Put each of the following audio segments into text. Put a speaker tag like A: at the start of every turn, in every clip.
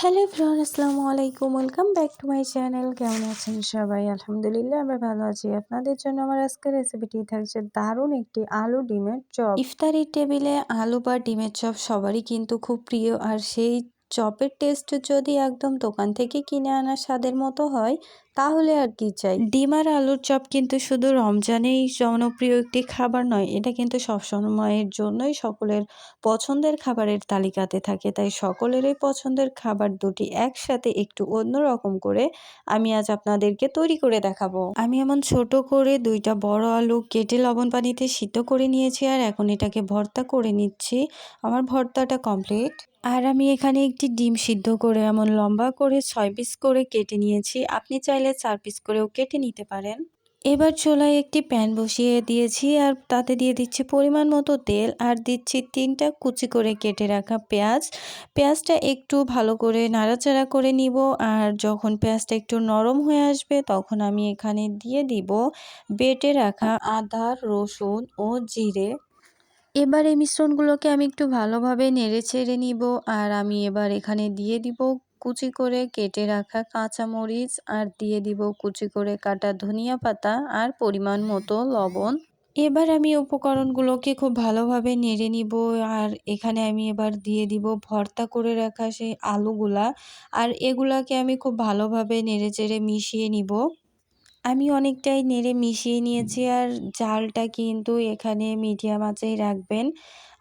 A: Hello everyone, আসসালামু আলাইকুম। Welcome back to my channel. কেমন আছেন সবাই? আলহামদুলিল্লাহ আমরা ভালো আছি। আপনাদের জন্য আমার আজকের রেসিপিটি থাকছে দারুণ একটি আলু ডিমের চপ। ইফতারির টেবিলে আলু বা ডিমের চপ সবারই কিন্তু খুব প্রিয়, আর সেই চপের টেস্ট যদি একদম দোকান থেকে কিনে আনা স্বাদের মতো হয় তাহলে আর কি চাই। ডিম আর আলুর চপ কিন্তু শুধু রমজানেই জনপ্রিয় একটি খাবার নয়, এটা কিন্তু সবসময়ের জন্যই সকলের পছন্দের খাবারের তালিকাতে থাকে। তাই সকলেরই পছন্দের খাবার দুটি একসাথে একটু অন্যরকম করে আমি আজ আপনাদেরকে তৈরি করে দেখাবো। আমি এমন ছোট করে দুইটা বড় আলু কেটে লবণ পানিতে সিদ্ধ করে নিয়েছি, আর এখন এটাকে ভর্তা করে নিচ্ছি। আমার ভর্তাটা কমপ্লিট। আর আমি এখানে একটি ডিম সিদ্ধ করে এমন লম্বা করে 6 পিস করে কেটে নিয়েছি। আপনি চাইলে 4 পিস করেও কেটে নিতে পারেন। এবার চুলায় একটি প্যান বসিয়ে দিয়েছি, আর তাতে দিয়ে দিচ্ছি পরিমাণ মতো তেল, আর দিচ্ছি 3টা কুচি করে কেটে রাখা পেঁয়াজ। পেঁয়াজটা একটু ভালো করে নাড়াচাড়া করে নিব, আর যখন পেঁয়াজটা একটু নরম হয়ে আসবে তখন আমি এখানে দিয়ে দিব বেটে রাখা আদা, রসুন ও জিরে। এবার এই মিশ্রণগুলোকে আমি একটু ভালোভাবে নেড়ে চেড়ে নিব, আর আমি এবার এখানে দিয়ে দিব কুচি করে কেটে রাখা কাঁচামরিচ, আর দিয়ে দিব কুচি করে কাটা ধনিয়া পাতা আর পরিমাণ মতো লবণ। এবার আমি উপকরণগুলোকে খুব ভালোভাবে নেড়ে নিব, আর এখানে আমি এবার দিয়ে দিব ভর্তা করে রাখা সেই আলুগুলা, আর এগুলাকে আমি খুব ভালোভাবে নেড়ে চেড়ে মিশিয়ে নিব। আমি অনেকটাই নেড়ে মিশিয়ে নিয়েছি, আর জালটা কিন্তু এখানে মিডিয়াম আঁচেই রাখবেন।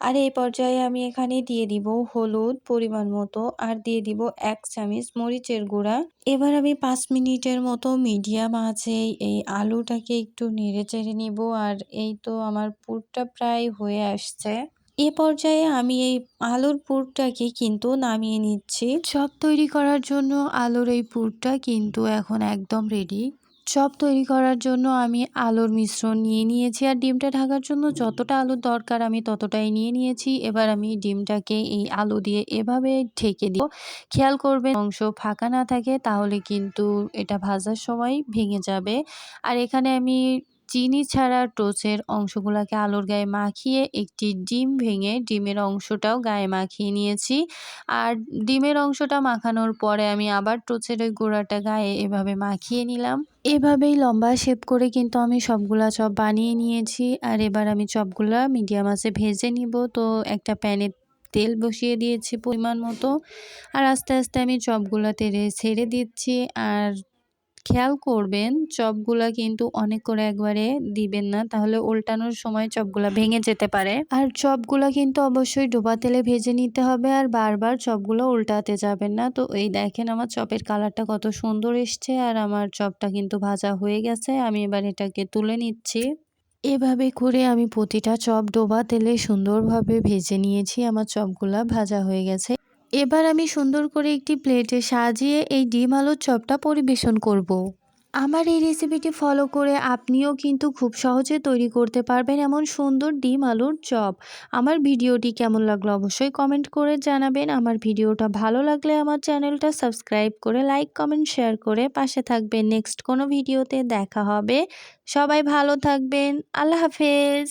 A: আর এই পর্যায়ে আমি এখানে দিয়ে দিব হলুদ পরিমাণ মতো, আর দিয়ে দিব 1 চামচ মরিচের গুঁড়া। এবার আমি 5 মিনিটের মতো মিডিয়াম আঁচে এই আলুটাকে একটু নেড়ে চেড়ে নিব, আর এই তো আমার পুরটা প্রায় হয়ে আসছে। এ পর্যায়ে আমি এই আলুর পুরটাকে কিন্তু নামিয়ে নিচ্ছি। চপ তৈরি করার জন্য আলুর এই পুরটা কিন্তু এখন একদম রেডি। চপ তৈরি করার জন্য আমি আলুর মিশ্রণ নিয়ে নিয়েছি, আর ডিমটা ঢাকার জন্য যতটা আলুর দরকার আমি ততটাই নিয়ে নিয়েছি। এবার আমি ডিমটাকে এই আলু দিয়ে এভাবে ঢেকে দিব। খেয়াল করবেন অংশ ফাঁকা না থাকে, তাহলে কিন্তু এটা ভাজার সময় ভেঙে যাবে। আর এখানে আমি চিনি ছাড়া টোচের অংশগুলোকে আলুর গায়ে মাখিয়ে একটি ডিম ভেঙে ডিমের অংশটাও গায়ে মাখিয়ে নিয়েছি। আর ডিমের অংশটা মাখানোর পরে আমি আবার টোচের ওই গুঁড়াটা গায়ে এভাবে মাখিয়ে নিলাম। এভাবেই লম্বা শেপ করে কিন্তু আমি সবগুলা চপ বানিয়ে নিয়েছি। আর এবার আমি চপগুলা মিডিয়াম আঁচে ভেজে নিব। তো একটা প্যানে তেল বসিয়ে দিয়েছি পরিমাণ মতো, আর আস্তে আস্তে আমি চপগুলা তেলে ছেড়ে দিচ্ছি। আর খেয়াল করবেন চপগুলা কিন্তু অনেক করে একবারে দিবেন না, তাহলে উল্টানোর সময় চপগুলা ভেঙে যেতে পারে। আর চপগুলা কিন্তু অবশ্যই ডোবা তেলে ভেজে নিতে হবে, আর বারবার চপগুলো উল্টাতে যাবেন না। তো এই দেখেন আমার চপের কালারটা কত সুন্দর এসছে, আর আমার চপটা কিন্তু ভাজা হয়ে গেছে। আমি এবার এটাকে তুলে নিচ্ছি। এভাবে করে আমি প্রতিটা চপ ডোবা তেলে সুন্দরভাবে ভেজে নিয়েছি। আমার চপগুলা ভাজা হয়ে গেছে। এবার আমি সুন্দর করে একটি প্লেটে সাজিয়ে এই ডিম আলুর চপটা পরিবেশন করব। আমার এই রেসিপিটি ফলো করে আপনিও কিন্তু খুব সহজে তৈরি করতে পারবেন এমন সুন্দর ডিম আলুর চপ। আমার ভিডিওটি কেমন লাগলো অবশ্যই কমেন্ট করে জানাবেন। আমার ভিডিওটা ভালো লাগলে আমার চ্যানেলটা সাবস্ক্রাইব করে লাইক, কমেন্ট, শেয়ার করে পাশে থাকবেন। নেক্সট কোনো ভিডিওতে দেখা হবে। সবাই ভালো থাকবেন। আল্লাহ হাফেজ।